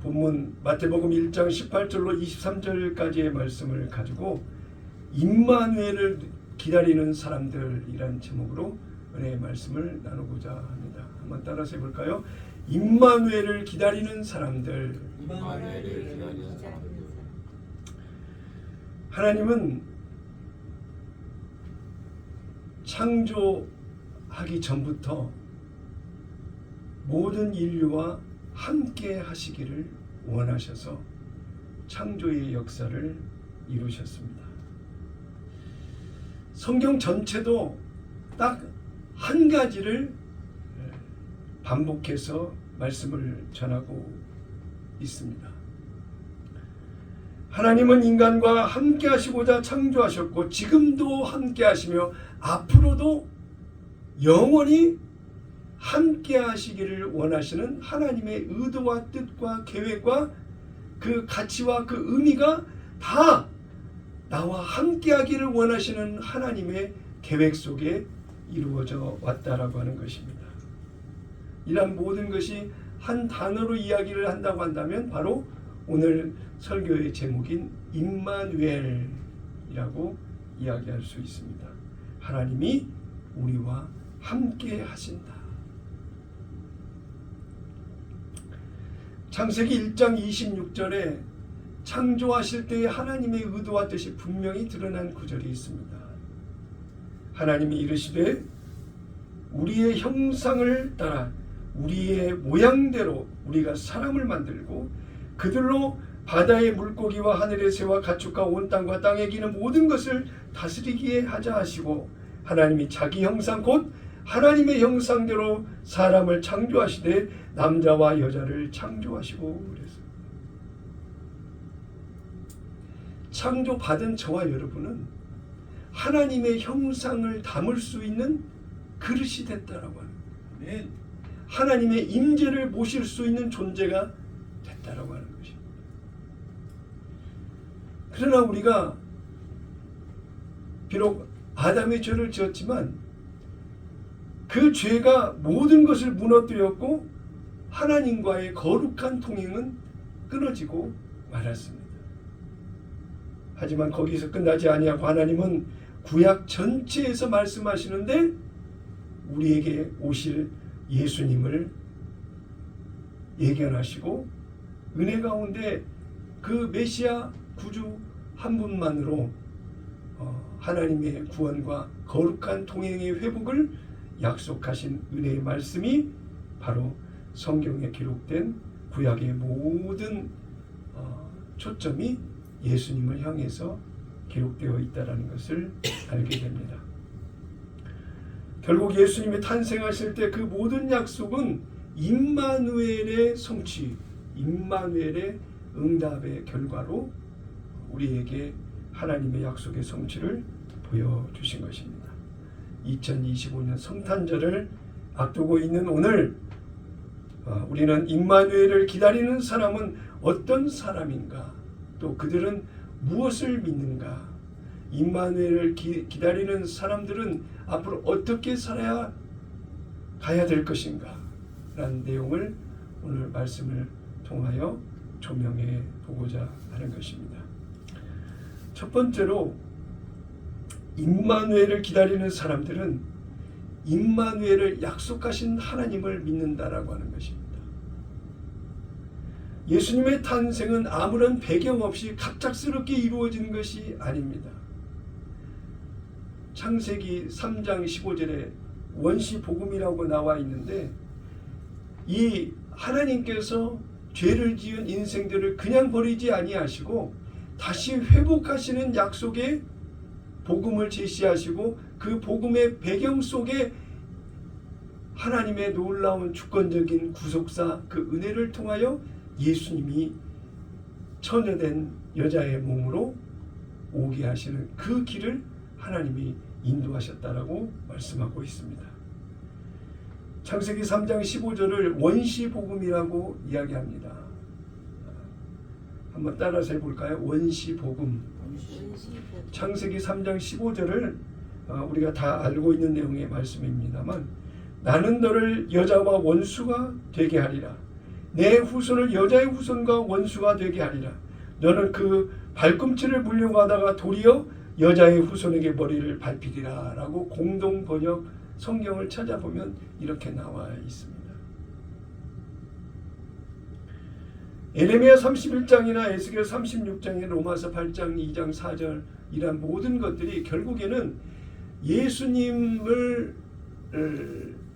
본문 마태복음 1장 18절로 23절까지의 말씀을 가지고 임마누엘을 기다리는 사람들이란 제목으로 은혜의 말씀을 나누고자 합니다. 한번 따라서 해볼까요? 임마누엘을 기다리는 사람들. 하나님은 창조하기 전부터 모든 인류와 함께 하시기를 원하셔서 창조의 역사를 이루셨습니다. 성경 전체도 딱 한 가지를 반복해서 말씀을 전하고 있습니다. 하나님은 인간과 함께 하시고자 창조하셨고 지금도 함께 하시며 앞으로도 영원히 함께 하시기를 원하시는 하나님의 의도와 뜻과 계획과 그 가치와 그 의미가 다 나와 함께 하기를 원하시는 하나님의 계획 속에 이루어져 왔다라고 하는 것입니다. 이런 모든 것이 한 단어로 이야기를 한다고 한다면 바로 오늘 설교의 제목인 임마누엘이라고 이야기할 수 있습니다. 하나님이 우리와 함께 하신다. 창세기 1장 26절에 창조하실 때의 하나님의 의도와 뜻이 분명히 드러난 구절이 있습니다. 하나님이 이르시되 우리의 형상을 따라 우리의 모양대로 우리가 사람을 만들고 그들로 바다의 물고기와 하늘의 새와 가축과 온 땅과 땅에 기는 모든 것을 다스리기에 하자 하시고 하나님이 자기 형상 곧 하나님의 형상대로 사람을 창조하시되 남자와 여자를 창조하시고 그랬어요. 창조받은 저와 여러분은 하나님의 형상을 담을 수 있는 그릇이 됐다라고 하는 거예요. 하나님의 임재를 모실 수 있는 존재가 됐다라고 하는 것입니다. 그러나 우리가 비록 아담의 죄를 지었지만 그 죄가 모든 것을 무너뜨렸고 하나님과의 거룩한 통행은 끊어지고 말았습니다. 하지만 거기서 끝나지 아니하고 하나님은 구약 전체에서 말씀하시는데 우리에게 오실 예수님을 예견하시고 은혜 가운데 그 메시아 구주 한 분만으로 하나님의 구원과 거룩한 통행의 회복을 약속하신 은혜의 말씀이 바로 성경에 기록된 구약의 모든 초점이 예수님을 향해서 기록되어 있다는 것을 알게 됩니다. 결국 예수님이 탄생하실 때 그 모든 약속은 임마누엘의 성취, 임마누엘의 응답의 결과로 우리에게 하나님의 약속의 성취를 보여주신 것입니다. 2025년 성탄절을 앞두고 있는 오늘 우리는 임마누엘을 기다리는 사람은 어떤 사람인가, 또 그들은 무엇을 믿는가, 임마누엘을 기다리는 사람들은 앞으로 어떻게 살아야 가야 될 것인가 라는 내용을 오늘 말씀을 통하여 조명해 보고자 하는 것입니다. 첫 번째로 임마누엘을 기다리는 사람들은 임마누엘을 약속하신 하나님을 믿는다라고 하는 것입니다. 예수님의 탄생은 아무런 배경 없이 갑작스럽게 이루어진 것이 아닙니다. 창세기 3장 15절에 원시복음이라고 나와 있는데 이 하나님께서 죄를 지은 인생들을 그냥 버리지 아니하시고 다시 회복하시는 약속의 복음을 제시하시고 그 복음의 배경 속에 하나님의 놀라운 주권적인 구속사 그 은혜를 통하여 예수님이 처녀된 여자의 몸으로 오게 하시는 그 길을 하나님이 인도하셨다라고 말씀하고 있습니다. 창세기 3장 15절을 원시복음이라고 이야기합니다. 한번 따라서 해볼까요? 원시복음. 창세기 3장 15절을 우리가 다 알고 있는 내용의 말씀입니다만 나는 너를 여자와 원수가 되게 하리라. 내 후손을 여자의 후손과 원수가 되게 하리라. 너는 그 발꿈치를 물려고 하다가 도리어 여자의 후손에게 머리를 밟히리라 라고 공동 번역 성경을 찾아보면 이렇게 나와 있습니다. 에레미야 31장이나 에스겔 36장에 로마서 8장 2장 4절 이란 모든 것들이 결국에는 예수님을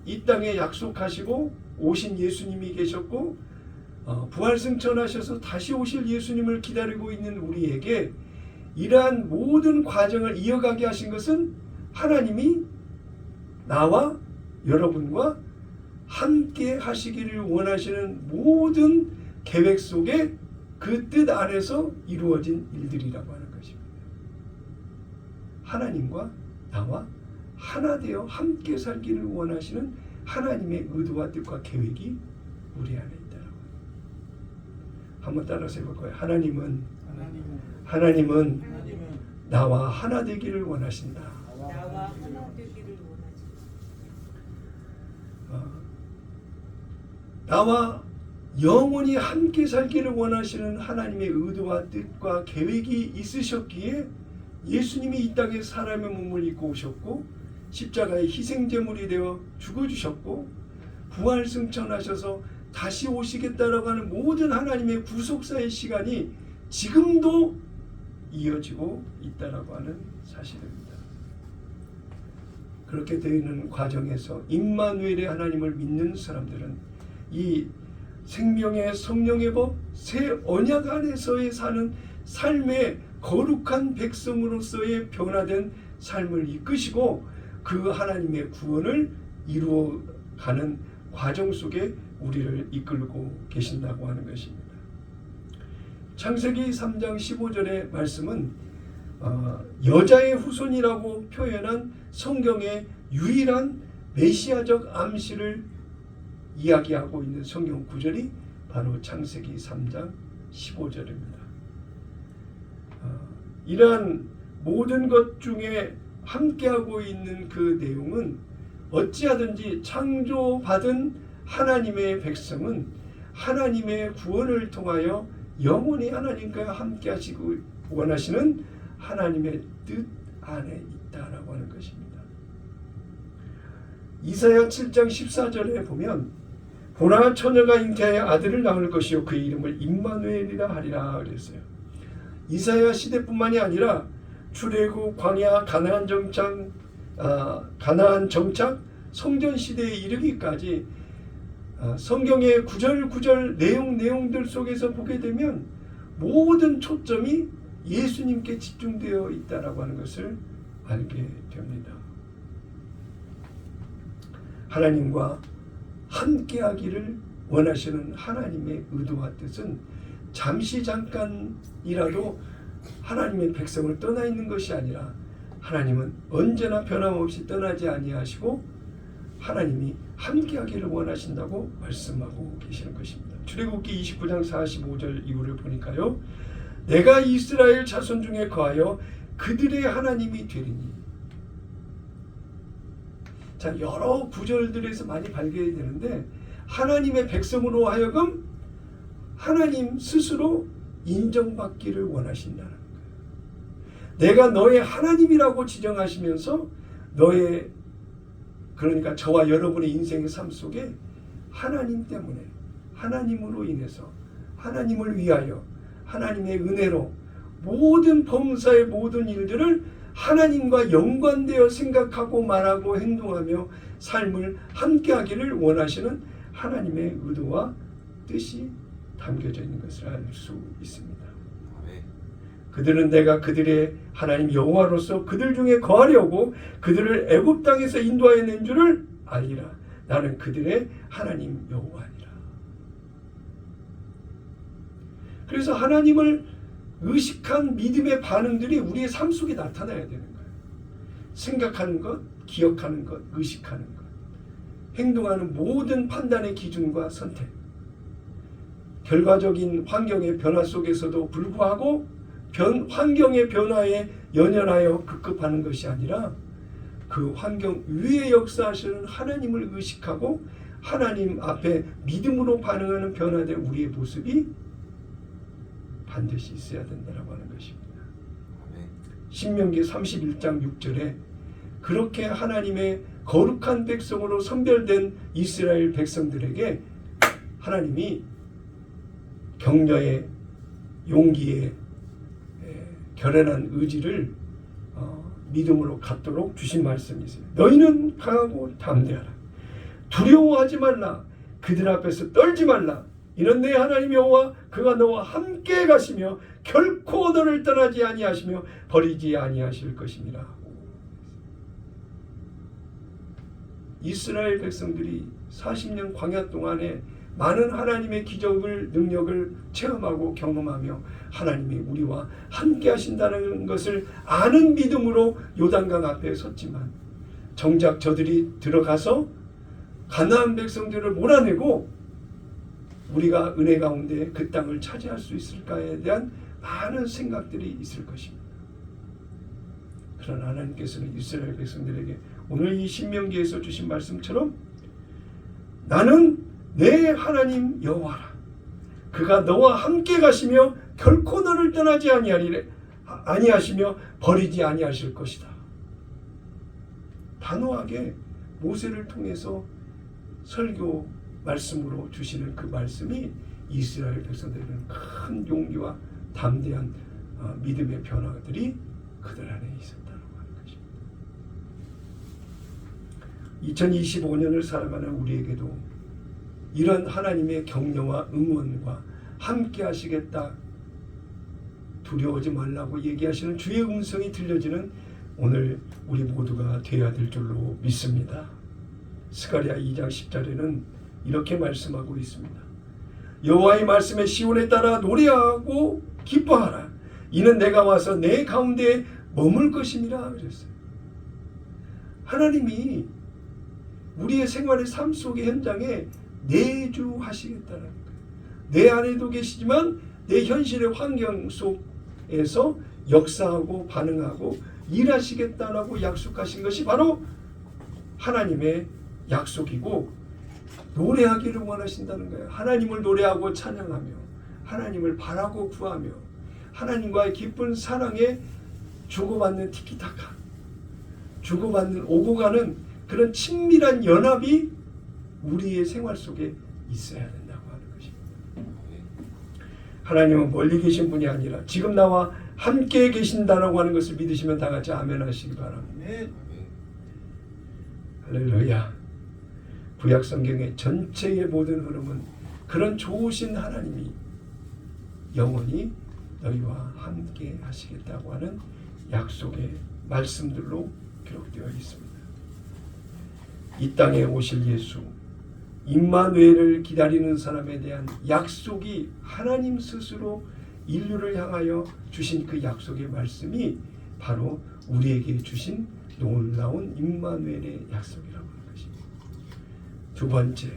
이 땅에 약속하시고 오신 예수님이 계셨고 부활승천하셔서 다시 오실 예수님을 기다리고 있는 우리에게 이러한 모든 과정을 이어가게 하신 것은 하나님이 나와 여러분과 함께 하시기를 원하시는 모든 계획 속에 그 뜻 안에서 이루어진 일들이라고 하는 것입니다. 하나님과 나와 하나 되어 함께 살기를 원하시는 하나님의 의도와 뜻과 계획이 우리 안에 있다라고. 한번 따라서 해볼까요? 하나님은 나와 하나 되기를 원하신다. 나와 하나 되기를 원하신다. 나와 영원히 함께 살기를 원하시는 하나님의 의도와 뜻과 계획이 있으셨기에 예수님이 이 땅에 사람의 몸을 입고 오셨고 십자가의 희생제물이 되어 죽어주셨고 부활승천하셔서 다시 오시겠다라고 하는 모든 하나님의 구속사의 시간이 지금도 이어지고 있다라고 하는 사실입니다. 그렇게 되는 과정에서 임마누엘의 하나님을 믿는 사람들은 이 생명의 성령의 법, 새 언약 안에서의 사는 삶의 거룩한 백성으로서의 변화된 삶을 이끄시고 그 하나님의 구원을 이루어가는 과정 속에 우리를 이끌고 계신다고 하는 것입니다. 창세기 3장 15절의 말씀은 여자의 후손이라고 표현한 성경의 유일한 메시아적 암시를 이야기하고 있는 성경 구절이 바로 창세기 3장 15절입니다. 이러한 모든 것 중에 함께하고 있는 그 내용은 어찌하든지 창조받은 하나님의 백성은 하나님의 구원을 통하여 영원히 하나님과 함께 하시고 원하시는 하나님의 뜻 안에 있다라고 하는 것입니다. 이사야 7장 14절에 보면 보라 처녀가 잉태하여 아들을 낳을 것이요 그의 이름을 임마누엘이라 하리라 그랬어요. 이사야 시대뿐만이 아니라 출애굽, 광야, 가나안 정착, 성전 시대에 이르기까지 성경의 구절구절 내용들 속에서 보게 되면 모든 초점이 예수님께 집중되어 있다라고 하는 것을 알게 됩니다. 하나님과 함께하기를 원하시는 하나님의 의도와 뜻은 잠시 잠깐이라도 하나님의 백성을 떠나 있는 것이 아니라 하나님은 언제나 변함없이 떠나지 아니하시고 하나님이 함께하기를 원하신다고 말씀하고 계시는 것입니다. 출애굽기 29장 45절 이후를 보니까요. 내가 이스라엘 자손 중에 거하여 그들의 하나님이 되리니. 자, 여러 구절들에서 많이 발견이 되는데 하나님의 백성으로 하여금 하나님 스스로 인정받기를 원하신다는 거예요. 내가 너의 하나님이라고 지정하시면서 너의 그러니까 저와 여러분의 인생의 삶 속에 하나님 때문에 하나님으로 인해서 하나님을 위하여 하나님의 은혜로 모든 범사의 모든 일들을 하나님과 연관되어 생각하고 말하고 행동하며 삶을 함께하기를 원하시는 하나님의 의도와 뜻이 담겨져 있는 것을 알 수 있습니다. 그들은 내가 그들의 하나님 여호와로서 그들 중에 거하려고 그들을 애굽 땅에서 인도하여 낸 줄을 알리라. 나는 그들의 하나님 여호와니라. 그래서 하나님을 의식한 믿음의 반응들이 우리의 삶 속에 나타나야 되는 거예요. 생각하는 것, 기억하는 것, 의식하는 것, 행동하는 모든 판단의 기준과 선택, 결과적인 환경의 변화 속에서도 불구하고 환경의 변화에 연연하여 급급하는 것이 아니라 그 환경 위에 역사하시는 하나님을 의식하고 하나님 앞에 믿음으로 반응하는 변화된 우리의 모습이 반드시 있어야 된다고 하는 것입니다. 신명기 31장 6절에 그렇게 하나님의 거룩한 백성으로 선별된 이스라엘 백성들에게 하나님이 격려의 용기의 결연한 의지를 믿음으로 갖도록 주신 말씀이 있어요. 너희는 강하고 담대하라. 두려워하지 말라. 그들 앞에서 떨지 말라. 이는 내 하나님 여호와 그가 너와 함께 가시며 결코 너를 떠나지 아니하시며 버리지 아니하실 것입니다. 이스라엘 백성들이 40년 광야 동안에 많은 하나님의 기적을 능력을 체험하고 경험하며 하나님이 우리와 함께 하신다는 것을 아는 믿음으로 요단강 앞에 섰지만 정작 저들이 들어가서 가나안 백성들을 몰아내고 우리가 은혜 가운데 그 땅을 차지할 수 있을까에 대한 많은 생각들이 있을 것입니다. 그러나 하나님께서는 이스라엘 백성들에게 오늘 이 신명기에서 주신 말씀처럼 나는 내 하나님 여호와라. 그가 너와 함께 가시며 결코 너를 떠나지 아니하시며 버리지 아니하실 것이다. 단호하게 모세를 통해서 설교 말씀으로 주시는 그 말씀이 이스라엘 백성들에게는 큰 용기와 담대한 믿음의 변화들이 그들 안에 있었다고 하는 것입니다. 2025년을 살아가는 우리에게도 이런 하나님의 격려와 응원과 함께 하시겠다, 두려워하지 말라고 얘기하시는 주의 음성이 들려지는 오늘 우리 모두가 되어야 될 줄로 믿습니다. 스가랴 2장 10절에는 이렇게 말씀하고 있습니다. 여호와의 말씀에 시온에 따라 노래하고 기뻐하라. 이는 내가 와서 내 가운데 머물 것임이라 그랬어요. 하나님이 우리의 생활의 삶 속의 현장에 내주하시겠다는 거예요. 내 안에도 계시지만 내 현실의 환경 속에서 역사하고 반응하고 일하시겠다라고 약속하신 것이 바로 하나님의 약속이고 노래하기를 원하신다는 거예요. 하나님을 노래하고 찬양하며 하나님을 바라고 구하며 하나님과의 깊은 사랑에 주고받는 티키타카, 주고받는 오고 가는 그런 친밀한 연합이 우리의 생활 속에 있어야 된다고 하는 것입니다. 하나님은 멀리 계신 분이 아니라 지금 나와 함께 계신다라고 하는 것을 믿으시면 다 같이 아멘 하시기 바랍니다. 할렐루야. 구약 성경의 전체의 모든 흐름은 그런 좋으신 하나님이 영원히 너희와 함께 하시겠다고 하는 약속의 말씀들로 기록되어 있습니다. 이 땅에 오실 예수 임마누엘을 기다리는 사람에 대한 약속이 하나님 스스로 인류를 향하여 주신 그 약속의 말씀이 바로 우리에게 주신 놀라운 임마누엘의 약속이라고 하는 것입니다. 두 번째,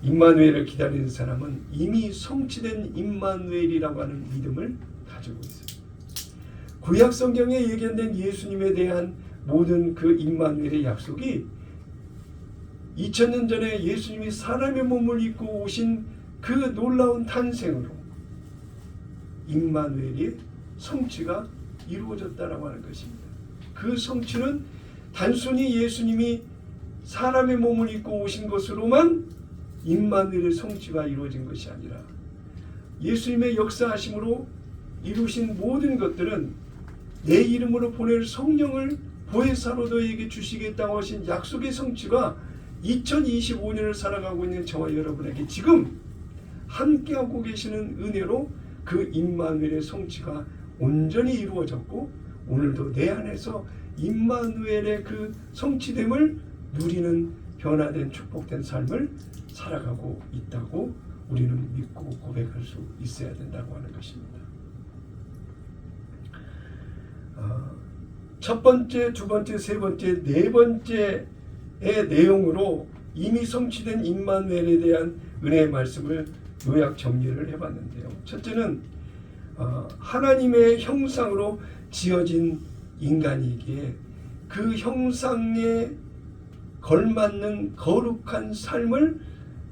임마누엘을 기다리는 사람은 이미 성취된 임마누엘이라고 하는 믿음을 가지고 있습니다. 구약 성경에 예견된 예수님에 대한 모든 그 임마누엘의 약속이 2000년 전에 예수님이 사람의 몸을 입고 오신 그 놀라운 탄생으로 임마누엘의 성취가 이루어졌다라고 하는 것입니다. 그 성취는 단순히 예수님이 사람의 몸을 입고 오신 것으로만 임마누엘의 성취가 이루어진 것이 아니라 예수님의 역사하심으로 이루신 모든 것들은 내 이름으로 보낼 성령을 보혜사로 너에게 주시겠다고 하신 약속의 성취가 2025년을 살아가고 있는 저와 여러분에게 지금 함께하고 계시는 은혜로 그 임마누엘의 성취가 온전히 이루어졌고 오늘도 내 안에서 임마누엘의 그 성취됨을 누리는 변화된 축복된 삶을 살아가고 있다고 우리는 믿고 고백할 수 있어야 된다고 하는 것입니다. 첫 번째, 두 번째, 세 번째, 네 번째의 내용으로 이미 성취된 임마누엘에 대한 은혜의 말씀을 요약 정리를 해봤는데요. 첫째는 하나님의 형상으로 지어진 인간이기에 그 형상의 걸맞는 거룩한 삶을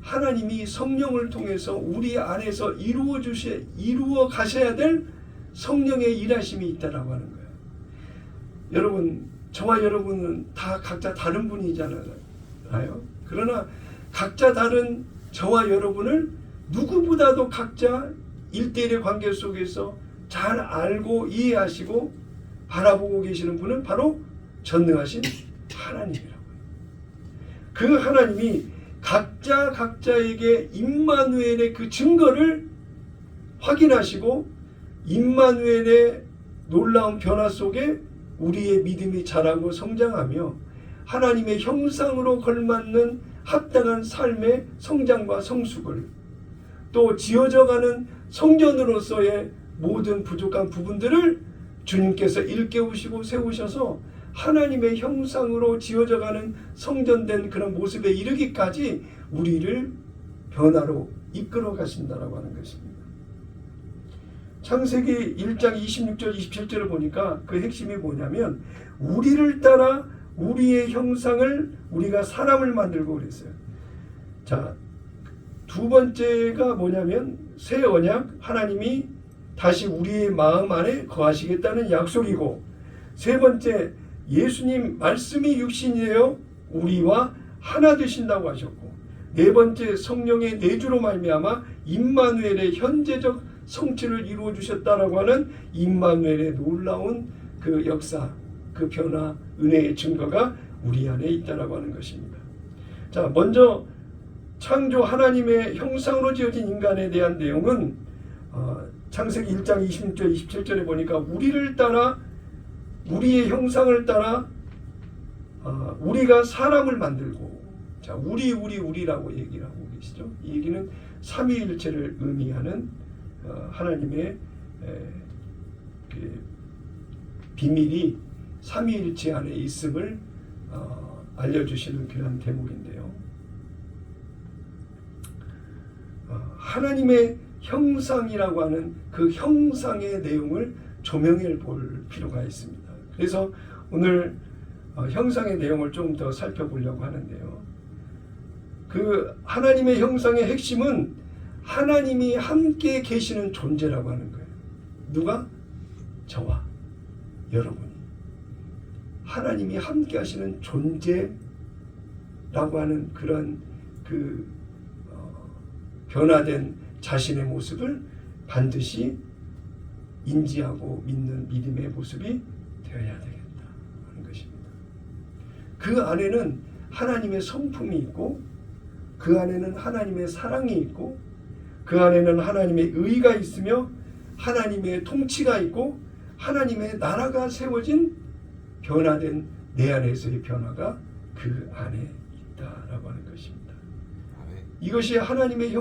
하나님이 성령을 통해서 우리 안에서 이루어 가셔야 될 성령의 일하심이 있다라고 하는 거예요. 여러분, 저와 여러분은 다 각자 다른 분이잖아요. 그러나 각자 다른 저와 여러분을 누구보다도 각자 1대1의 관계 속에서 잘 알고 이해하시고 바라보고 계시는 분은 바로 전능하신 하나님이라고요. 그 하나님이 각자에게 임마누엘의 그 증거를 확인하시고 임마누엘의 놀라운 변화 속에 우리의 믿음이 자라고 성장하며 하나님의 형상으로 걸맞는 합당한 삶의 성장과 성숙을, 또 지어져가는 성전으로서의 모든 부족한 부분들을 주님께서 일깨우시고 세우셔서 하나님의 형상으로 지어져가는 성전된 그런 모습에 이르기까지 우리를 변화로 이끌어 가신다라고 하는 것입니다. 창세기 1장 26절 27절을 보니까 그 핵심이 뭐냐면 우리를 따라 우리의 형상을 우리가 사람을 만들고 그랬어요. 자, 두 번째가 뭐냐면 새 언약, 하나님이 다시 우리의 마음 안에 거하시겠다는 약속이고, 세 번째 예수님 말씀이 육신이 되어 우리와 하나 되신다고 하셨고, 네 번째 성령의 내주로 말미암아 임마누엘의 현재적 성취를 이루어 주셨다라고 하는 임마누엘의 놀라운 그 역사, 그 변화, 은혜의 증거가 우리 안에 있다라고 하는 것입니다. 자, 먼저 창조 하나님의 형상으로 지어진 인간에 대한 내용은 창세기 1장 26절 27절에 보니까 우리를 따라 우리의 형상을 따라 우리가 사람을 만들고, 자, 우리라고 얘기를 하고 계시죠. 이 얘기는 삼위일체를 의미하는 하나님의 그 비밀이 삼위일체 안에 있음을 알려주시는 그런 대목인데요. 하나님의 형상이라고 하는 그 형상의 내용을 조명해 볼 필요가 있습니다. 그래서 오늘 형상의 내용을 좀 더 살펴보려고 하는데요. 그 하나님의 형상의 핵심은 하나님이 함께 계시는 존재라고 하는 거예요. 누가? 저와 여러분이 하나님이 함께 하시는 존재라고 하는 그런 그 변화된 자신의 모습을 반드시 인지하고 믿는 믿음의 모습이 되어야 되겠다 하는 것입니다. 그 안에는 하나님의 성품이 있고, 그 안에는 하나님의 사랑이 있고, 그 안에는 하나님의 의가 있으며 하나님의 통치가 있고 하나님의 나라가 세워진 변화된 내 안에서의 변화가 그 안에 있다라고 하는 것입니다. 이것이 하나님의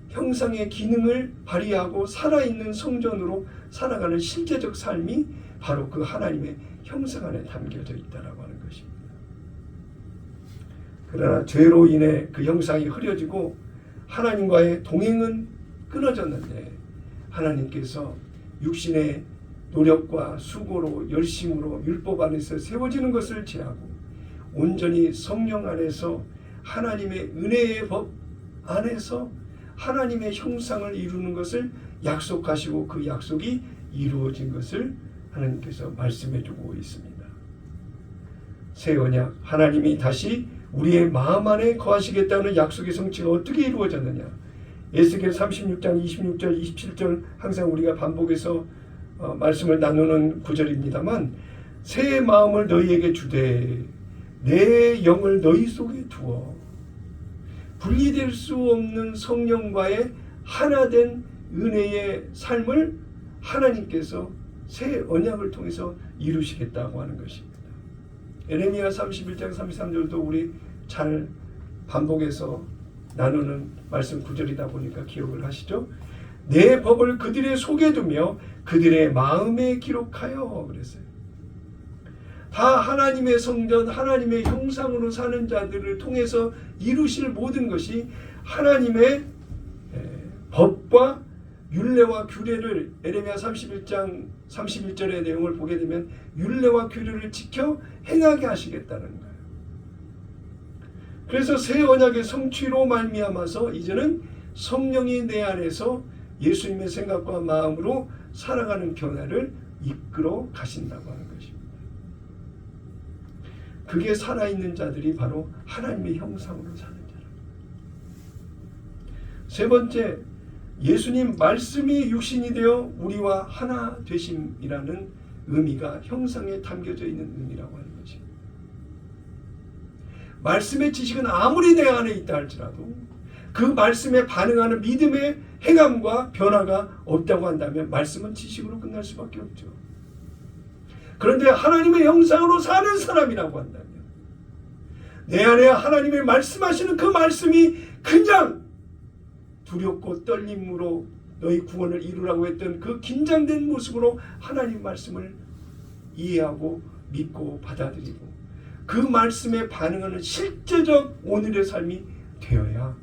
형상의 기능을 발휘하고 살아있는 성전으로 살아가는 실제적 삶이 바로 그 하나님의 형상 안에 담겨져 있다라고 하는 것입니다. 그러나 죄로 인해 그 형상이 흐려지고 하나님과의 동행은 끊어졌는데, 하나님께서 육신의 노력과 수고로 열심으로 율법 안에서 세워지는 것을 제하고 온전히 성령 안에서 하나님의 은혜의 법 안에서 하나님의 형상을 이루는 것을 약속하시고 그 약속이 이루어진 것을 하나님께서 말씀해 주고 있습니다. 새 언약, 하나님이 다시 우리의 마음 안에 거하시겠다는 약속의 성취가 어떻게 이루어졌느냐? 에스겔 36장 26절 27절 항상 우리가 반복해서 말씀을 나누는 구절입니다만, 새 마음을 너희에게 주되 내 영을 너희 속에 두어 분리될 수 없는 성령과의 하나된 은혜의 삶을 하나님께서 새 언약을 통해서 이루시겠다고 하는 것입니다. 에레미야 31장 33절도 우리 잘 반복해서 나누는 말씀 구절이다 보니까 기억을 하시죠? 내 법을 그들의 속에 두며 그들의 마음에 기록하여 그랬어요. 다 하나님의 성전, 하나님의 형상으로 사는 자들을 통해서 이루실 모든 것이 하나님의 법과 율례와 규례를, 에레미야 31장 31절의 내용을 보게 되면 율례와 규례를 지켜 행하게 하시겠다는 거예요. 그래서 새 언약의 성취로 말미암아서 이제는 성령이 내 안에서 예수님의 생각과 마음으로 살아가는 변화를 이끌어 가신다고 하는 것입니다. 그게 살아있는 자들이 바로 하나님의 형상으로 사는 자라. 세 번째, 예수님 말씀이 육신이 되어 우리와 하나 되심이라는 의미가 형상에 담겨져 있는 의미라고 하는 것입니다. 말씀의 지식은 아무리 내 안에 있다 할지라도 그 말씀에 반응하는 믿음의 행함과 변화가 없다고 한다면 말씀은 지식으로 끝날 수밖에 없죠. 그런데 하나님의 형상으로 사는 사람이라고 한다면 내 안에 하나님의 말씀하시는 그 말씀이 그냥 두렵고 떨림으로 너희 구원을 이루라고 했던 그 긴장된 모습으로 하나님 말씀을 이해하고 믿고 받아들이고 그 말씀에 반응하는 실제적 오늘의 삶이 되어야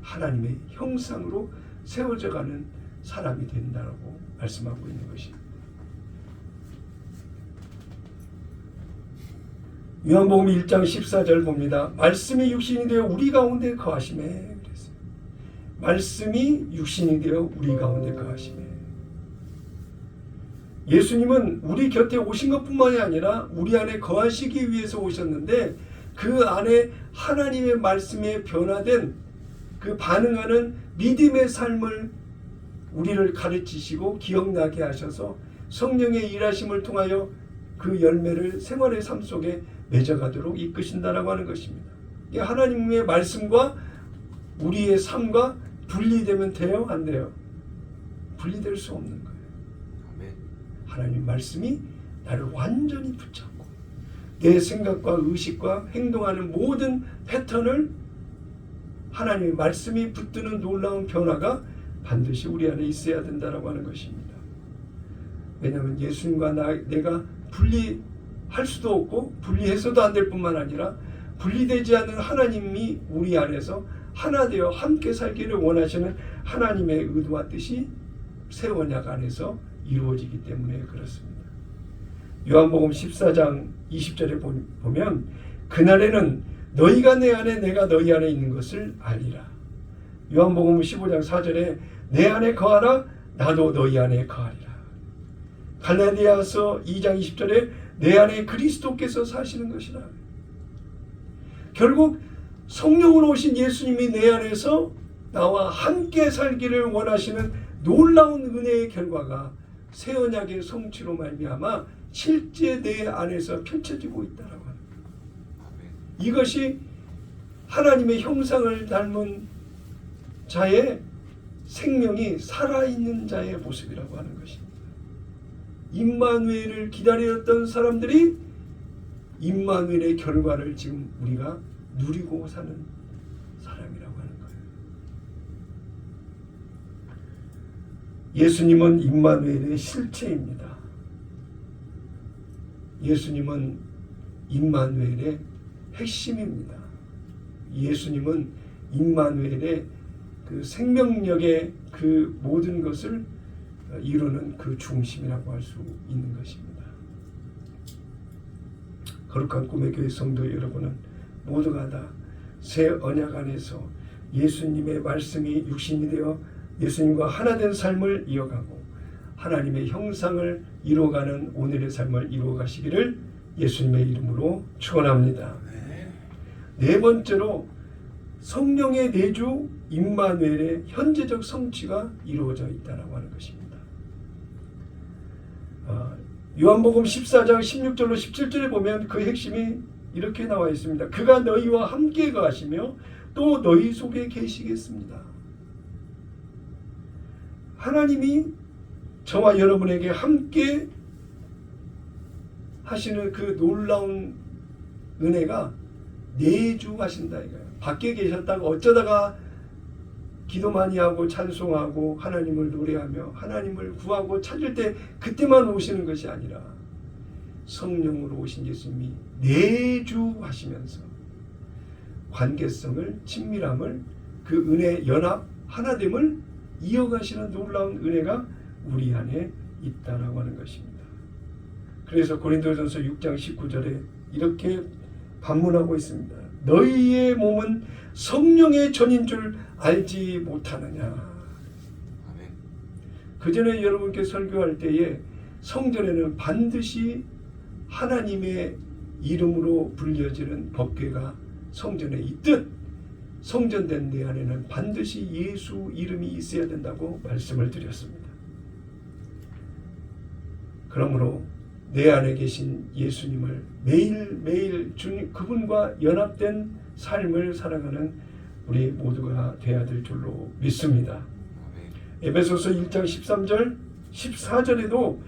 하나님의 형상으로 세워져가는 사람이 된다고 말씀하고 있는 것입니다. 요한복음 1장 14절 봅니다. 말씀이 육신이 되어 우리 가운데 거하시매 그랬어요. 말씀이 육신이 되어 우리 가운데 거하시매. 예수님은 우리 곁에 오신 것뿐만이 아니라 우리 안에 거하시기 위해서 오셨는데 그 안에 하나님의 말씀에 변화된 그 반응하는 믿음의 삶을 우리를 가르치시고 기억나게 하셔서 성령의 일하심을 통하여 그 열매를 생활의 삶 속에 맺어가도록 이끄신다라고 하는 것입니다. 하나님의 말씀과 우리의 삶과 분리되면 돼요? 안 돼요? 분리될 수 없는 거예요. 하나님의 말씀이 나를 완전히 붙잡고 내 생각과 의식과 행동하는 모든 패턴을 하나님의 말씀이 붙드는 놀라운 변화가 반드시 우리 안에 있어야 된다라고 하는 것입니다. 왜냐하면 예수님과 내가 분리할 수도 없고 분리해서도 안 될 뿐만 아니라 분리되지 않는 하나님이 우리 안에서 하나 되어 함께 살기를 원하시는 하나님의 의도와 뜻이 새 언약 안에서 이루어지기 때문에 그렇습니다. 요한복음 14장 20절에 보면 그날에는 너희가 내 안에 내가 너희 안에 있는 것을 알리라. 요한복음 15장 4절에 내 안에 거하라 나도 너희 안에 거하리라. 갈라디아서 2장 20절에 내 안에 그리스도께서 사시는 것이라. 결국 성령으로 오신 예수님이 내 안에서 나와 함께 살기를 원하시는 놀라운 은혜의 결과가 새 언약의 성취로 말미암아 실제 내 안에서 펼쳐지고 있다라고 합니다. 이것이 하나님의 형상을 닮은 자의 생명이 살아있는 자의 모습이라고 하는 것입니다. 임마누엘을 기다렸던 사람들이 임마누엘의 결과를 지금 우리가 누리고 사는 사람이라고 하는 거예요. 예수님은 임마누엘의 실체입니다. 예수님은 임마누엘의 핵심입니다. 예수님은 임마누엘의 그 생명력의 그 모든 것을 이루는 그 중심이라고 할 수 있는 것입니다. 거룩한 꿈의 교회 성도 여러분은 모두가 다 새 언약 안에서 예수님의 말씀이 육신이 되어 예수님과 하나 된 삶을 이어가고 하나님의 형상을 이루어가는 오늘의 삶을 이루어가시기를 예수님의 이름으로 축원합니다. 네 번째로 성령의 내주 임마누엘의 현재적 성취가 이루어져 있다고 하는 것입니다. 요한복음 14장 16절로 17절에 보면 그 핵심이 이렇게 나와 있습니다. 그가 너희와 함께 거하시며 또 너희 속에 계시겠습니다. 하나님이 저와 여러분에게 함께 하시는 그 놀라운 은혜가 내주하신다 이거예요. 밖에 계셨다가 어쩌다가 기도 많이 하고 찬송하고 하나님을 노래하며 하나님을 구하고 찾을 때 그때만 오시는 것이 아니라 성령으로 오신 예수님이 내주하시면서 관계성을 친밀함을 그 은혜 연합 하나됨을 이어가시는 놀라운 은혜가 우리 안에 있다라고 하는 것입니다. 그래서 고린도전서 6장 19절에 이렇게 반문하고 있습니다. 너희의 몸은 성령의 전인 줄 알지 못하느냐. 아멘. 그 전에 여러분께 설교할 때에 성전에는 반드시 하나님의 이름으로 불려지는 법궤가 성전에 있듯 성전된 내 안에는 반드시 예수 이름이 있어야 된다고 말씀을 드렸습니다. 그러므로 내 안에 계신 예수님을 매일매일 주님 그분과 연합된 삶을 살아가는 우리 모두가 되어야 될 줄로 믿습니다. 아멘. 에베소서 1장 13절 14절에도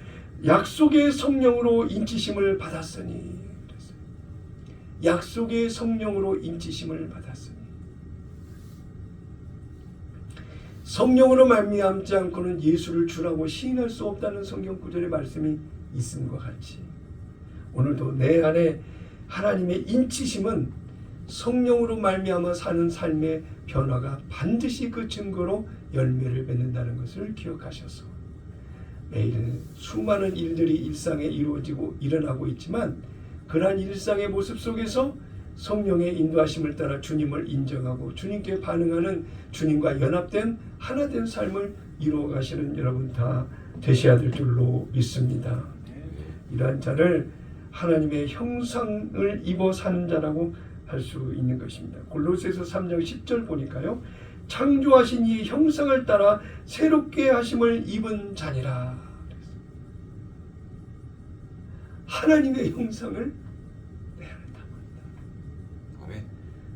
약속의 성령으로 인치심을 받았으니 그랬어요. 약속의 성령으로 인치심을 받았으니 성령으로 말미암지 않고는 예수를 주라고 시인할 수 없다는 성경 구절의 말씀이 있음과 같이 오늘도 내 안에 하나님의 인치심은 성령으로 말미암아 사는 삶의 변화가 반드시 그 증거로 열매를 맺는다는 것을 기억하셔서 매일 수많은 일들이 일상에 이루어지고 일어나고 있지만 그러한 일상의 모습 속에서 성령의 인도하심을 따라 주님을 인정하고 주님께 반응하는 주님과 연합된 하나된 삶을 이루어 가시는 여러분 다 되셔야 될 줄로 믿습니다. 이러한 자를 하나님의 형상을 입어 사는 자라고 할 수 있는 것입니다. 골로새서 3장 10절 보니까요. 창조하신 이 형상을 따라 새롭게 하심을 입은 자니라. 하나님의 형상을 내 안에 담았다. 아멘.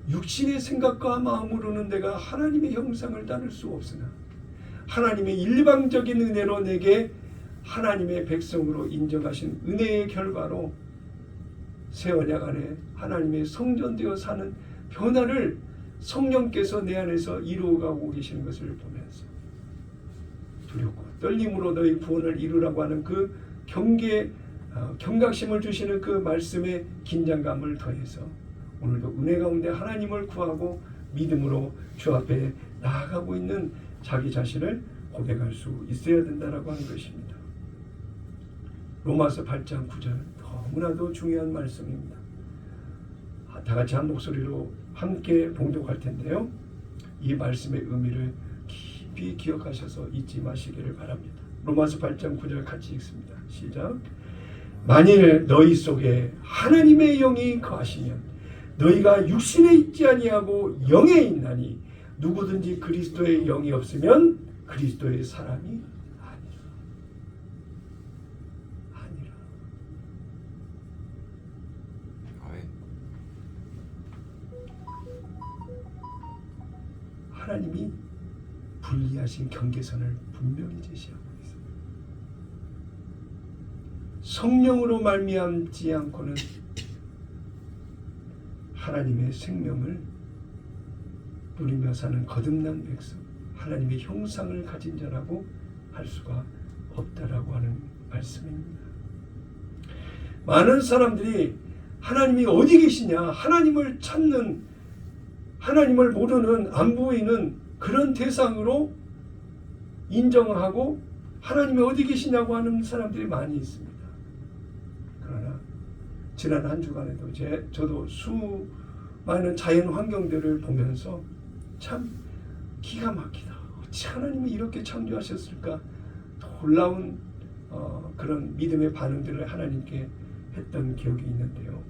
육신의 생각과 마음으로는 내가 하나님의 형상을 따를 수 없으나 하나님의 일방적인 은혜로 내게 하나님의 백성으로 인정하신 은혜의 결과로 새 언약 안에 하나님의 성전되어 사는 변화를 성령께서 내 안에서 이루어가고 계시는 것을 보면서 두렵고 떨림으로 너희 구원을 이루라고 하는 그 경각심을 주시는 그 말씀의 긴장감을 더해서 오늘도 은혜 가운데 하나님을 구하고 믿음으로 주 앞에 나아가고 있는 자기 자신을 고백할 수 있어야 된다라고 하는 것입니다. 로마서 8장 9절 너무나도 중요한 말씀입니다. 다 같이 한 목소리로 함께 봉독할 텐데요. 이 말씀의 의미를 깊이 기억하셔서 잊지 마시기를 바랍니다. 로마서 8장 9절 같이 읽습니다. 시작. 만일 너희 속에 하나님의 영이 거하시면 너희가 육신에 있지 아니하고 영에 있나니 누구든지 그리스도의 영이 없으면 그리스도의 사람이 아니라. 아멘. 하나님이 분리하신 경계선을 분명히 제시하고 있습니다. 성령으로 말미암지 않고는 하나님의 생명을 누리며 사는 거듭난 백성, 하나님의 형상을 가진 자라고 할 수가 없다라고 하는 말씀입니다. 많은 사람들이 하나님이 어디 계시냐, 하나님을 찾는, 하나님을 모르는, 안 보이는 그런 대상으로 인정하고 하나님이 어디 계시냐고 하는 사람들이 많이 있습니다. 그러나 지난 한 주간에도 저도 수많은 자연 환경들을 보면서 참 기가 막히다. 어찌 하나님이 이렇게 창조하셨을까? 놀라운 그런 믿음의 반응들을 하나님께 했던 기억이 있는데요.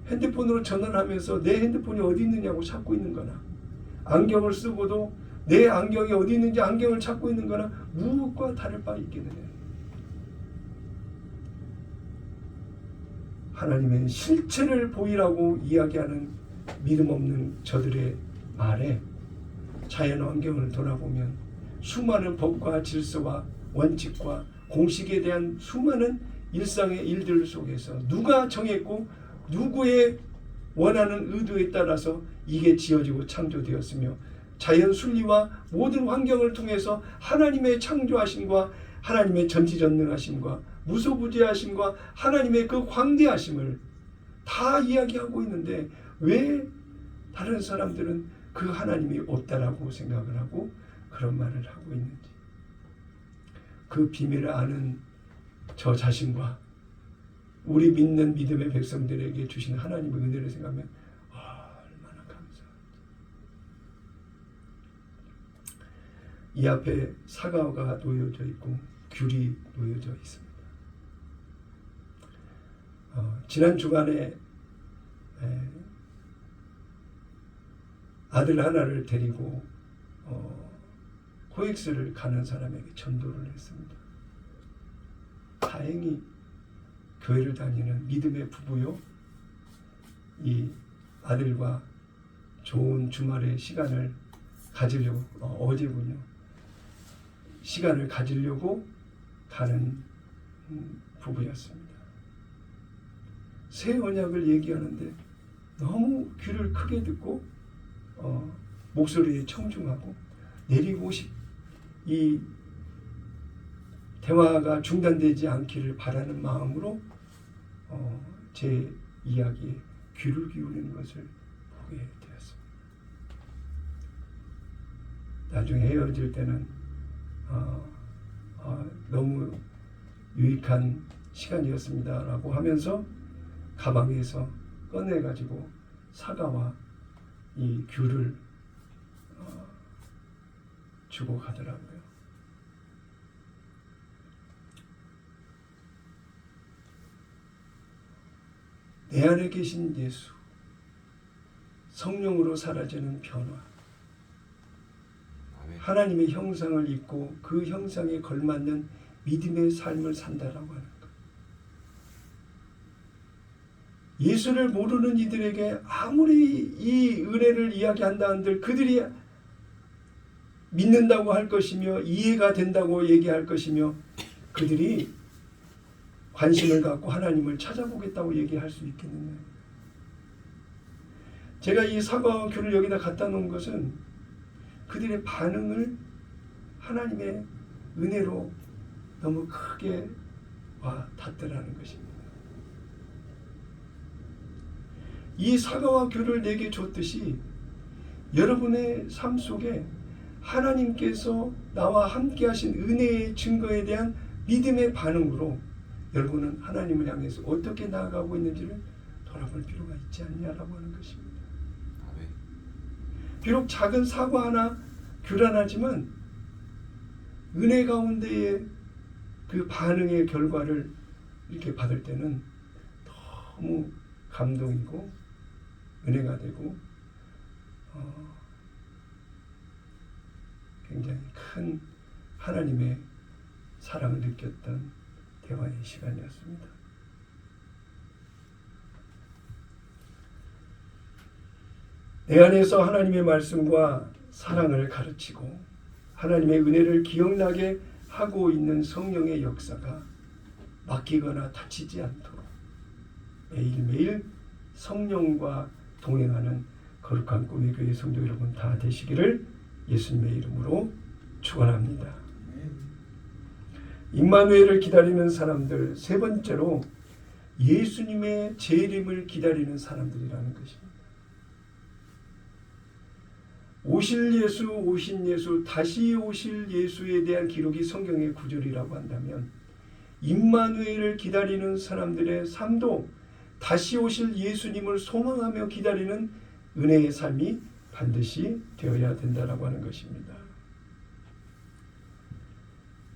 핸드폰으로 전화를 하면서 내 핸드폰이 어디 있느냐고 찾고 있는 거나, 안경을 쓰고도 내 안경이 어디 있는지 안경을 찾고 있는 거나 무엇과 다를 바 있겠느냐. 하나님의 실체를 보이라고 이야기하는 믿음 없는 저들의 말에 자연 환경을 돌아보면 수많은 법과 질서와 원칙과 공식에 대한 수많은 일상의 일들 속에서 누가 정했고 누구의 원하는 의도에 따라서 이게 지어지고 창조되었으며 자연 순리와 모든 환경을 통해서 하나님의 창조하심과 하나님의 전지전능하심과 무소부재하심과 하나님의 그 광대하심을 다 이야기하고 있는데 왜 다른 사람들은 그 하나님이 없다라고 생각을 하고 그런 말을 하고 있는지, 그 비밀을 아는 저 자신과 우리 믿는 믿음의 백성들에게 주신 하나님의 은혜를 생각하면 이 앞에 사과가 놓여져 있고 귤이 놓여져 있습니다. 지난 주간에 아들 하나를 데리고 코엑스를 가는 사람에게 전도를 했습니다. 다행히 교회를 다니는 믿음의 부부요, 이 아들과 좋은 주말의 시간을 가지려고 어제군요. 시간을 가지려고 가는 부부였습니다. 새 언약을 얘기하는데 너무 귀를 크게 듣고 목소리에 청중하고 내리고 이 대화가 중단되지 않기를 바라는 마음으로 제 이야기에 귀를 기울이는 것을 보게 되었습니다. 나중에 헤어질 때는 너무 유익한 시간이었습니다라고 하면서 가방에서 꺼내가지고 사과와 이 귤을 주고 가더라고요. 내 안에 계신 예수, 성령으로 사라지는 변화, 아멘. 하나님의 형상을 입고 그 형상에 걸맞는 믿음의 삶을 산다라고 하는 것. 예수를 모르는 이들에게 아무리 이 은혜를 이야기한다 한들 그들이 믿는다고 할 것이며 이해가 된다고 얘기할 것이며 그들이 관심을 갖고 하나님을 찾아보겠다고 얘기할 수 있겠느냐. 제가 이 사과와 귤을 여기다 갖다 놓은 것은 그들의 반응을 하나님의 은혜로 너무 크게 와 닿더라는 것입니다. 이 사과와 귤을 내게 줬듯이 여러분의 삶 속에 하나님께서 나와 함께 하신 은혜의 증거에 대한 믿음의 반응으로 여러분은 하나님을 향해서 어떻게 나아가고 있는지를 돌아볼 필요가 있지 않냐라고 하는 것입니다. 아멘. 비록 작은 사과 하나, 귤 하나지만 은혜 가운데의 그 반응의 결과를 이렇게 받을 때는 너무 감동이고 은혜가 되고 굉장히 큰 하나님의 사랑을 느꼈던 대화의 시간이었습니다. 내 안에서 하나님의 말씀과 사랑을 가르치고 하나님의 은혜를 기억나게 하고 있는 성령의 역사가 막히거나 다치지 않도록 매일매일 성령과 동행하는 거룩한 꿈의 교회 성도 여러분 다 되시기를 예수님의 이름으로 축원합니다. 임마누엘을 기다리는 사람들, 세 번째로 예수님의 재림을 기다리는 사람들이라는 것입니다. 오실 예수, 오신 예수, 다시 오실 예수에 대한 기록이 성경의 구절이라고 한다면 임마누엘을 기다리는 사람들의 삶도 다시 오실 예수님을 소망하며 기다리는 은혜의 삶이 반드시 되어야 된다라고 하는 것입니다.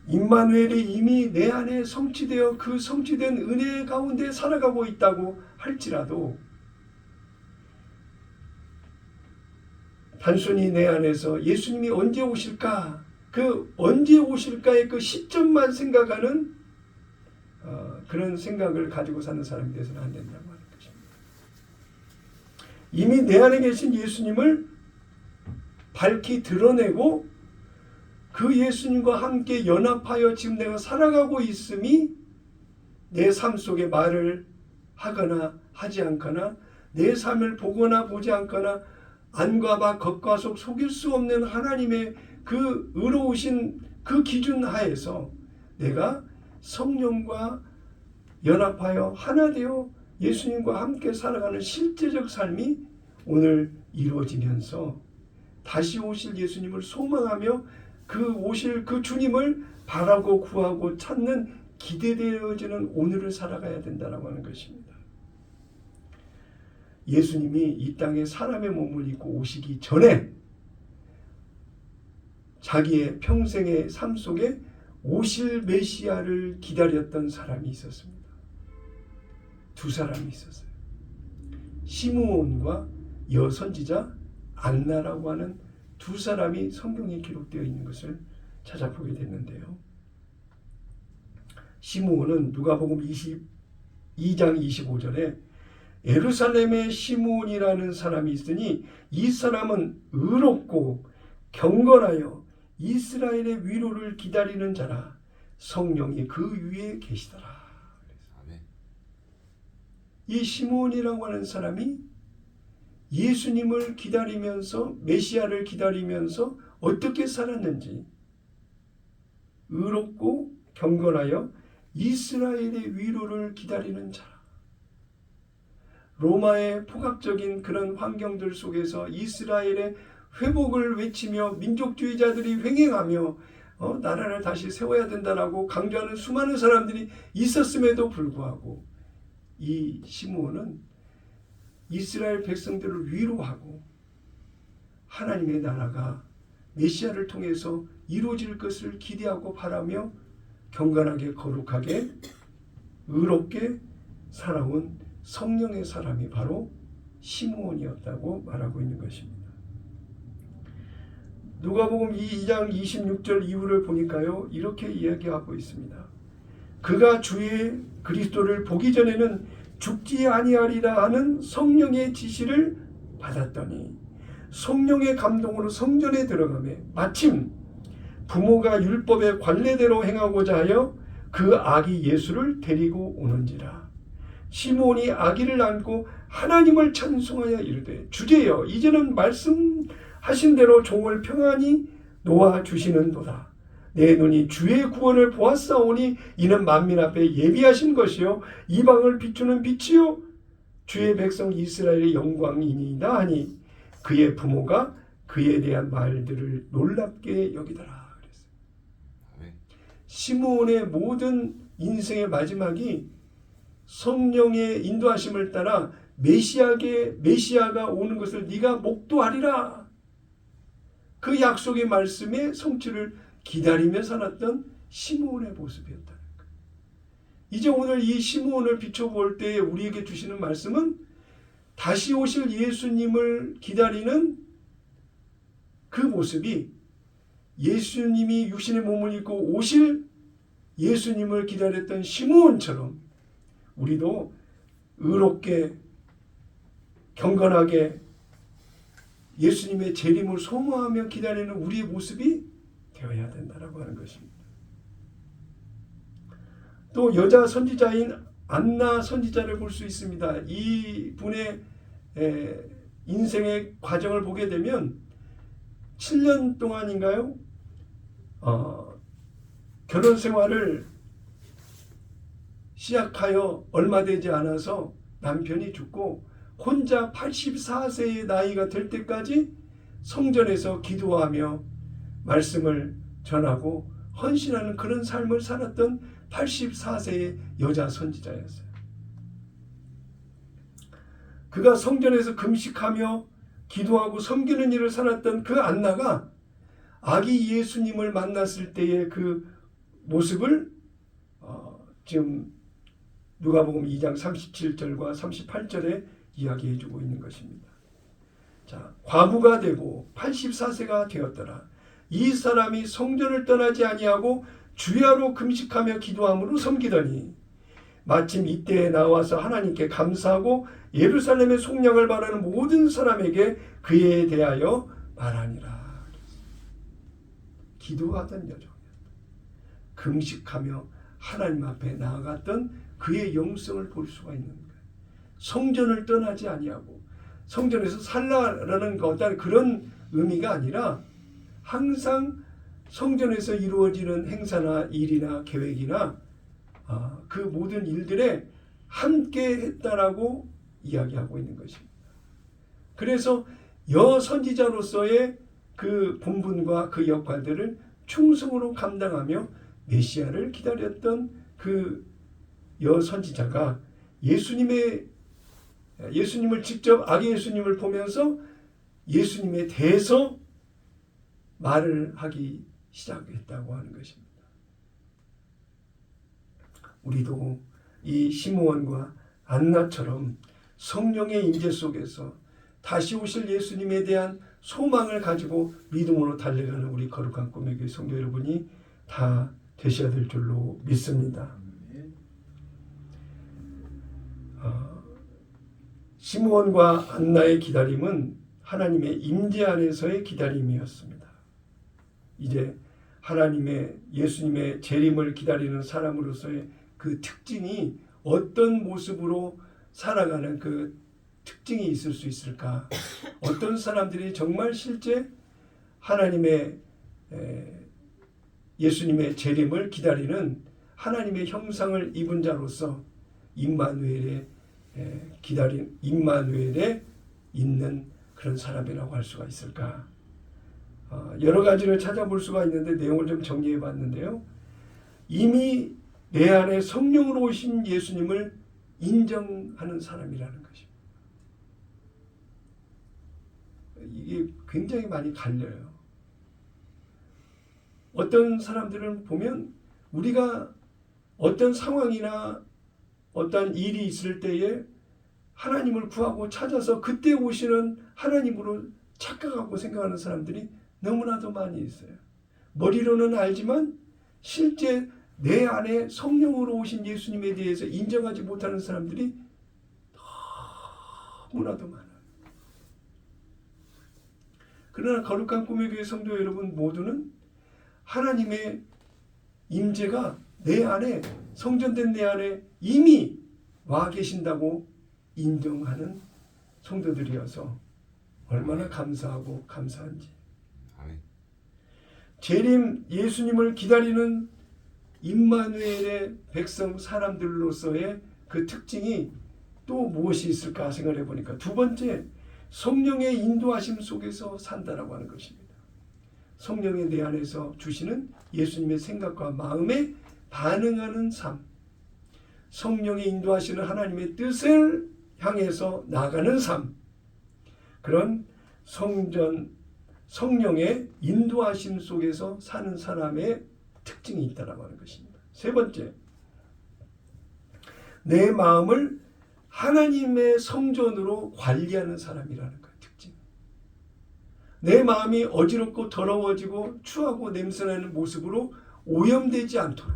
임마누엘이 이미 내 안에 성취되어 그 성취된 은혜 가운데 살아가고 있다고 할지라도 단순히 내 안에서 예수님이 언제 오실까, 그 언제 오실까의 그 시점만 생각하는 그런 생각을 가지고 사는 사람이 되어서는 안 된다고 하는 것입니다. 이미 내 안에 계신 예수님을 밝히 드러내고 그 예수님과 함께 연합하여 지금 내가 살아가고 있음이 내 삶 속에 말을 하거나 하지 않거나 내 삶을 보거나 보지 않거나 안과 밖 겉과 속 속일 수 없는 하나님의 그 의로우신 그 기준 하에서 내가 성령과 연합하여 하나 되어 예수님과 함께 살아가는 실제적 삶이 오늘 이루어지면서 다시 오실 예수님을 소망하며 그 오실 그 주님을 바라고 구하고 찾는 기대되어지는 오늘을 살아가야 된다고 하는 것입니다. 예수님이 이 땅에 사람의 몸을 입고 오시기 전에 자기의 평생의 삶 속에 오실 메시아를 기다렸던 사람이 있었습니다. 두 사람이 있었어요. 시므온과 여선지자 안나라고 하는 두 사람이 성경에 기록되어 있는 것을 찾아보게 됐는데요. 시므온은 누가복음 22장 25절에 예루살렘에 시므온이라는 사람이 있으니 이 사람은 의롭고 경건하여 이스라엘의 위로를 기다리는 자라. 성령이 그 위에 계시더라. 아멘. 이 시므온이라고 하는 사람이 예수님을 기다리면서 메시아를 기다리면서 어떻게 살았는지, 의롭고 경건하여 이스라엘의 위로를 기다리는 자라. 로마의 포갑적인 그런 환경들 속에서 이스라엘의 회복을 외치며 민족주의자들이 횡행하며 나라를 다시 세워야 된다라고 강조하는 수많은 사람들이 있었음에도 불구하고 이 시므온은 이스라엘 백성들을 위로하고 하나님의 나라가 메시아를 통해서 이루어질 것을 기대하고 바라며 경건하게 거룩하게 의롭게 살아온 성령의 사람이 바로 시므온이었다고 말하고 있는 것입니다. 누가복음 2장 26절 이후를 보니까요, 이렇게 이야기하고 있습니다. 그가 주의 그리스도를 보기 전에는 죽지 아니하리라 하는 성령의 지시를 받았더니 성령의 감동으로 성전에 들어가매 마침 부모가 율법의 관례대로 행하고자 하여 그 아기 예수를 데리고 오는지라. 시므온이 아기를 안고 하나님을 찬송하여 이르되 주제여 이제는 말씀하신 대로 종을 평안히 놓아주시는도다. 내 눈이 주의 구원을 보았사오니 이는 만민 앞에 예비하신 것이요 이방을 비추는 빛이요 주의 백성 이스라엘의 영광이니이다 하니 그의 부모가 그에 대한 말들을 놀랍게 여기더라. 그랬어요. 시므온의 모든 인생의 마지막이 성령의 인도하심을 따라 메시아가 오는 것을 네가 목도하리라. 그 약속의 말씀의 성취를 기다리며 살았던 시므온의 모습이었다는 거예요. 이제 오늘 이 시므온을 비춰볼 때 우리에게 주시는 말씀은 다시 오실 예수님을 기다리는 그 모습이 예수님이 육신의 몸을 입고 오실 예수님을 기다렸던 시므온처럼 우리도 의롭게 경건하게 예수님의 재림을 소망하며 기다리는 우리의 모습이 되어야 된다라고 하는 것입니다. 또 여자 선지자인 안나 선지자를 볼 수 있습니다. 이 분의 인생의 과정을 보게 되면 7년 동안인가요? 결혼 생활을 시작하여 얼마 되지 않아서 남편이 죽고 혼자 84세의 나이가 될 때까지 성전에서 기도하며 말씀을 전하고 헌신하는 그런 삶을 살았던 84세의 여자 선지자였어요. 그가 성전에서 금식하며 기도하고 섬기는 일을 살았던 그 안나가 아기 예수님을 만났을 때의 그 모습을 지금 누가복음 2장 37절과 38절에 이야기해주고 있는 것입니다. 자, 과부가 되고 84세가 되었더라. 이 사람이 성전을 떠나지 아니하고 주야로 금식하며 기도함으로 섬기더니 마침 이때에 나와서 하나님께 감사하고 예루살렘의 속량을 바라는 모든 사람에게 그에 대하여 말하니라. 기도하던 여종이었다. 금식하며 하나님 앞에 나아갔던 그의 영성을 볼 수가 있는 거예요. 성전을 떠나지 아니하고 성전에서 살라라는 어떤 그런 의미가 아니라 항상 성전에서 이루어지는 행사나 일이나 계획이나 그 모든 일들에 함께 했다라고 이야기하고 있는 것입니다. 그래서 여선지자로서의 그 본분과 그 역할들을 충성으로 감당하며 메시아를 기다렸던 그 여선지자가 예수님을 직접 아기 예수님을 보면서 예수님에 대해서 말을 하기 시작했다고 하는 것입니다. 우리도 이 시므온과 안나처럼 성령의 임재 속에서 다시 오실 예수님에 대한 소망을 가지고 믿음으로 달려가는 우리 거룩한 꿈의 교회 성도 여러분이 다 되셔야 될 줄로 믿습니다. 시므온과 안나의 기다림은 하나님의 임재 안에서의 기다림이었습니다. 이제 하나님의 예수님의 재림을 기다리는 사람으로서의 그 특징이 어떤 모습으로 살아가는 그 특징이 있을 수 있을까? 어떤 사람들이 정말 실제 하나님의 예수님의 재림을 기다리는 하나님의 형상을 입은 자로서 임마누엘의 임마누엘에 있는 그런 사람이라고 할 수가 있을까? 여러 가지를 찾아볼 수가 있는데 내용을 좀 정리해 봤는데요. 이미 내 안에 성령으로 오신 예수님을 인정하는 사람이라는 것입니다. 이게 굉장히 많이 갈려요. 어떤 사람들은 보면 우리가 어떤 상황이나 어떤 일이 있을 때에 하나님을 구하고 찾아서 그때 오시는 하나님으로 착각하고 생각하는 사람들이 너무나도 많이 있어요. 머리로는 알지만 실제 내 안에 성령으로 오신 예수님에 대해서 인정하지 못하는 사람들이 너무나도 많아요. 그러나 거룩한 꿈의 교회 성도 여러분 모두는 하나님의 임재가 내 안에, 성전된 내 안에 이미 와 계신다고 인정하는 성도들이어서 얼마나 감사하고 감사한지. 아멘. 재림 예수님을 기다리는 임마누엘의 백성 사람들로서의 그 특징이 또 무엇이 있을까 생각해 보니까 두 번째, 성령의 인도하심 속에서 산다라고 하는 것입니다. 성령의 내 안에서 주시는 예수님의 생각과 마음에 반응하는 삶, 성령의 인도하시는 하나님의 뜻을 향해서 나가는 삶, 그런 성령의 인도하심 속에서 사는 사람의 특징이 있다라고 하는 것입니다. 세 번째, 내 마음을 하나님의 성전으로 관리하는 사람이라는 것 특징. 내 마음이 어지럽고 더러워지고 추하고 냄새나는 모습으로 오염되지 않도록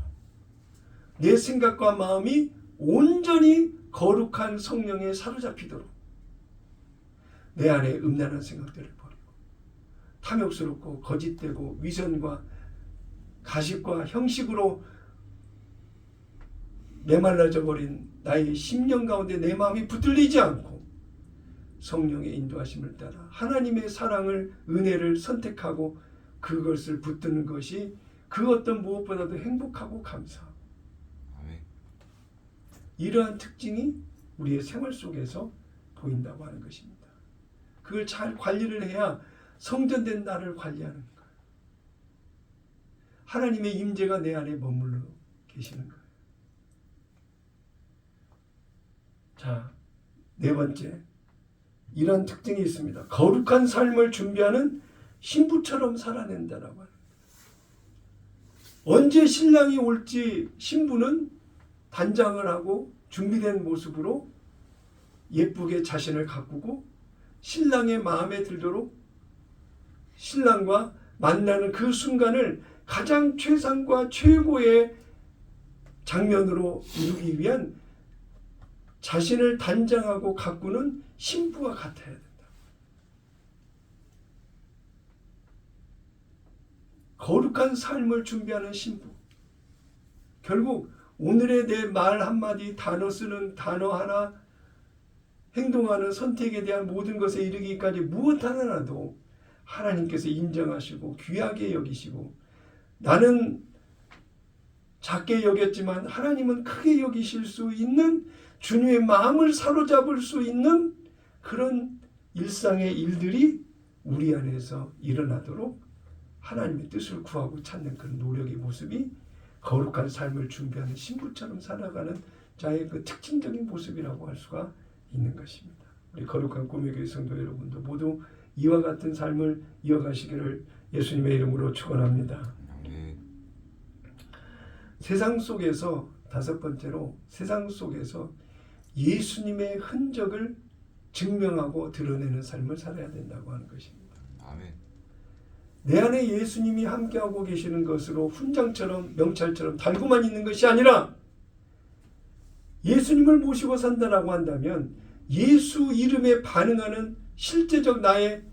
내 생각과 마음이 온전히 거룩한 성령에 사로잡히도록 내 안에 음란한 생각들을 버리고 탐욕스럽고 거짓되고 위선과 가식과 형식으로 메말라져 버린 나의 심령 가운데 내 마음이 붙들리지 않고 성령의 인도하심을 따라 하나님의 사랑을, 은혜를 선택하고 그것을 붙드는 것이 그 어떤 무엇보다도 행복하고 감사하고 아멘. 이러한 특징이 우리의 생활 속에서 보인다고 하는 것입니다. 그걸 잘 관리를 해야 성전된 나를 관리하는 거예요. 하나님의 임재가 내 안에 머물러 계시는 거예요. 자, 네 번째, 이런 특징이 있습니다. 거룩한 삶을 준비하는 신부처럼 살아낸다라고 하는 거예요. 언제 신랑이 올지 신부는 단장을 하고 준비된 모습으로 예쁘게 자신을 가꾸고 신랑의 마음에 들도록 신랑과 만나는 그 순간을 가장 최상과 최고의 장면으로 이루기 위한 자신을 단장하고 가꾸는 신부와 같아야 된다. 거룩한 삶을 준비하는 신부. 결국 오늘의 내 말 한마디, 단어 쓰는 단어 하나, 행동하는 선택에 대한 모든 것에 이르기까지 무엇 하나라도 하나님께서 인정하시고 귀하게 여기시고 나는 작게 여겼지만 하나님은 크게 여기실 수 있는 주님의 마음을 사로잡을 수 있는 그런 일상의 일들이 우리 안에서 일어나도록 하나님의 뜻을 구하고 찾는 그런 노력의 모습이 거룩한 삶을 준비하는 신부처럼 살아가는 자의 그 특징적인 모습이라고 할 수가 있는 것입니다. 우리 거룩한 꿈의 교회 성도 여러분도 모두 이와 같은 삶을 이어가시기를 예수님의 이름으로 축원합니다. 아멘. 세상 속에서 다섯 번째로 세상 속에서 예수님의 흔적을 증명하고 드러내는 삶을 살아야 된다고 하는 것입니다. 아멘. 내 안에 예수님이 함께하고 계시는 것으로 훈장처럼 명찰처럼 달고만 있는 것이 아니라 예수님을 모시고 산다라고 한다면 예수 이름에 반응하는 실제적 나의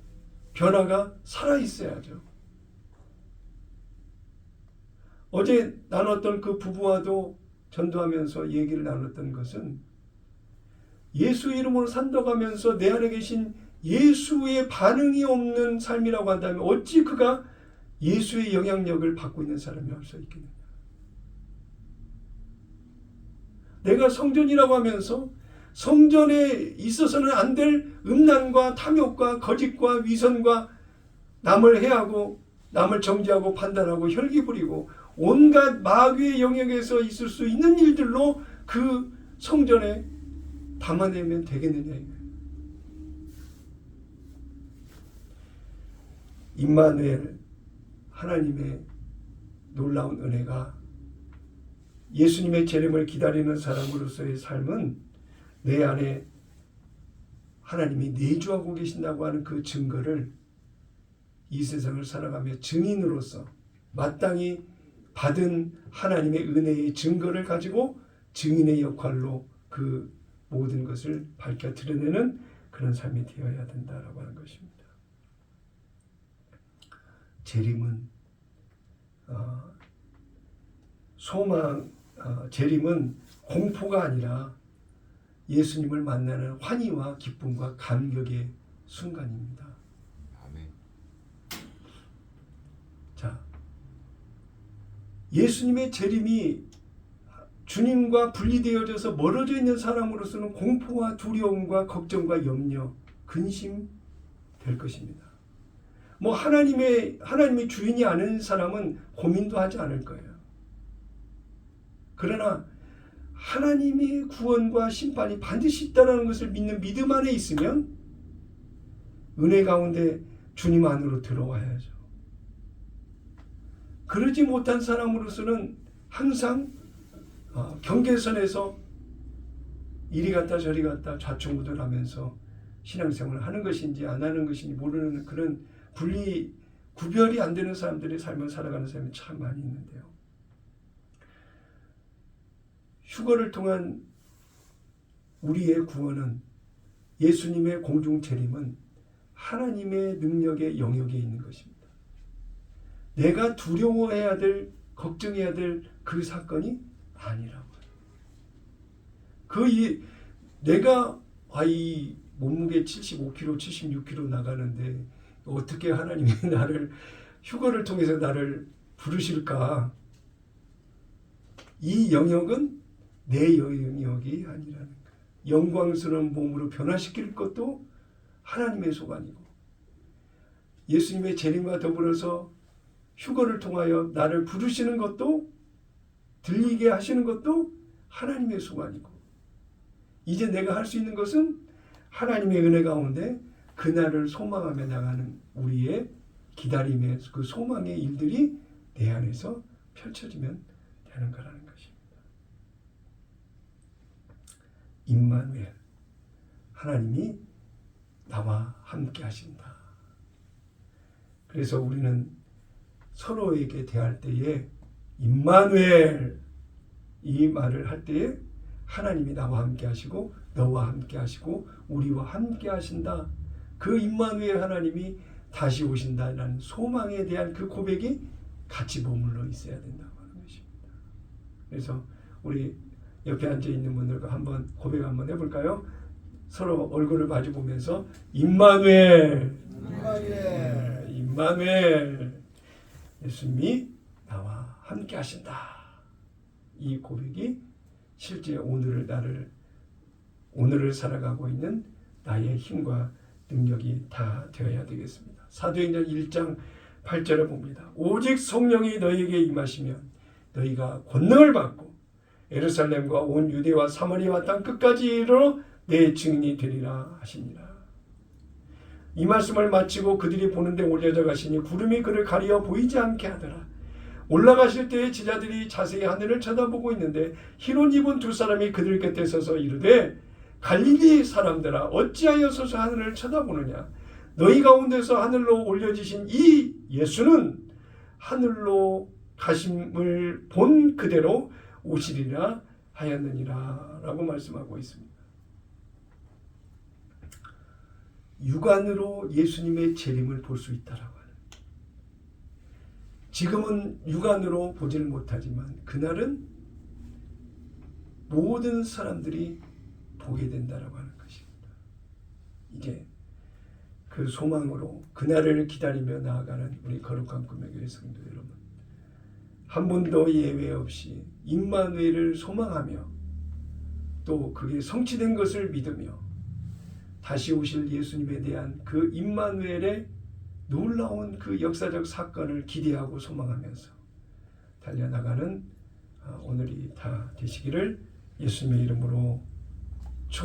변화가 살아있어야죠. 어제 나눴던 그 부부와도 전도하면서 얘기를 나눴던 것은 예수 이름으로 산다고 하면서 내 안에 계신 예수의 반응이 없는 삶이라고 한다면 어찌 그가 예수의 영향력을 받고 있는 사람이 할 수 있겠느냐. 내가 성전이라고 하면서 성전에 있어서는 안 될 음란과 탐욕과 거짓과 위선과 남을 해하고 남을 정죄하고 판단하고 혈기 부리고 온갖 마귀의 영역에서 있을 수 있는 일들로 그 성전에 담아내면 되겠느냐 이거예요. 임마누엘 하나님의 놀라운 은혜가 예수님의 재림을 기다리는 사람으로서의 삶은 내 안에 하나님이 내주하고 계신다고 하는 그 증거를 이 세상을 살아가며 증인으로서 마땅히 받은 하나님의 은혜의 증거를 가지고 증인의 역할로 그 모든 것을 밝혀 드러내는 그런 삶이 되어야 된다라고 하는 것입니다. 재림은 재림은 공포가 아니라 예수님을 만나는 환희와 기쁨과 감격의 순간입니다. 아멘. 자, 예수님의 재림이 주님과 분리되어져서 멀어져 있는 사람으로서는 공포와 두려움과 걱정과 염려, 근심 될 것입니다. 하나님의 주인이 아닌 사람은 고민도 하지 않을 거예요. 그러나 하나님의 구원과 심판이 반드시 있다는 것을 믿는 믿음 안에 있으면 은혜 가운데 주님 안으로 들어와야죠. 그러지 못한 사람으로서는 항상 경계선에서 이리 갔다 저리 갔다 좌충우돌하면서 신앙생활을 하는 것인지 안 하는 것인지 모르는 그런 구별이 안 되는 사람들의 삶을 살아가는 사람이 참 많이 있는데요. 휴거를 통한 우리의 구원은 예수님의 공중 재림은 하나님의 능력의 영역에 있는 것입니다. 내가 두려워해야 될, 걱정해야 될 그 사건이 아니라고요. 내가 이 몸무게 75kg, 76kg 나가는데 어떻게 하나님이 나를 휴거를 통해서 나를 부르실까? 이 영역은 내 영역이 아니라는 거예요. 영광스러운 몸으로 변화시킬 것도 하나님의 소관이고 예수님의 재림과 더불어서 휴거를 통하여 나를 부르시는 것도 들리게 하시는 것도 하나님의 소관이고 이제 내가 할 수 있는 것은 하나님의 은혜 가운데 그날을 소망하며 나가는 우리의 기다림의 그 소망의 일들이 내 안에서 펼쳐지면 되는 거라는 것입니다. 임마누엘 하나님이 나와 함께 하신다. 그래서 우리는 서로에게 대할 때에 임마누엘 이 말을 할 때에 하나님이 나와 함께 하시고 너와 함께 하시고 우리와 함께 하신다. 그 임마누엘 하나님이 다시 오신다라는 소망에 대한 그 고백이 같이 머물러 있어야 된다고 하는 것입니다. 그래서 우리 옆에 앉아 있는 분들과 한번 고백 한번 해볼까요? 서로 얼굴을 마주 보면서 임마누엘, 임마누엘, 임마누엘, 예수님이 나와 함께 하신다. 이 고백이 실제 오늘을 살아가고 있는 나의 힘과 능력이 다 되어야 되겠습니다. 사도행전 1장 8절을 봅니다. 오직 성령이 너희에게 임하시면 너희가 권능을 받고 예루살렘과 온 유대와 사마리아 땅 끝까지 이르러 내 증인이 되리라 하시니라. 이 말씀을 마치고 그들이 보는데 올려져 가시니 구름이 그를 가리어 보이지 않게 하더라. 올라가실 때에 제자들이 자세히 하늘을 쳐다보고 있는데 흰 옷 입은 두 사람이 그들 곁에 서서 이르되 갈릴리 사람들아 어찌하여 서서 하늘을 쳐다보느냐. 너희 가운데서 하늘로 올려지신 이 예수는 하늘로 가심을 본 그대로 오시리라 하였느니라 라고 말씀하고 있습니다. 육안으로 예수님의 재림을 볼 수 있다라고 하는, 지금은 육안으로 보지를 못하지만 그날은 모든 사람들이 보게 된다라고 하는 것입니다. 이제 그 소망으로 그날을 기다리며 나아가는 우리 거룩한 꿈의 교회 성도 여러분, 한 번도 예외 없이 임마누엘을 소망하며 또 그게 성취된 것을 믿으며 다시 오실 예수님에 대한 그 임마누엘의 놀라운 그 역사적 사건을 기대하고 소망하면서 달려나가는 오늘이 다 되시기를 예수님의 이름으로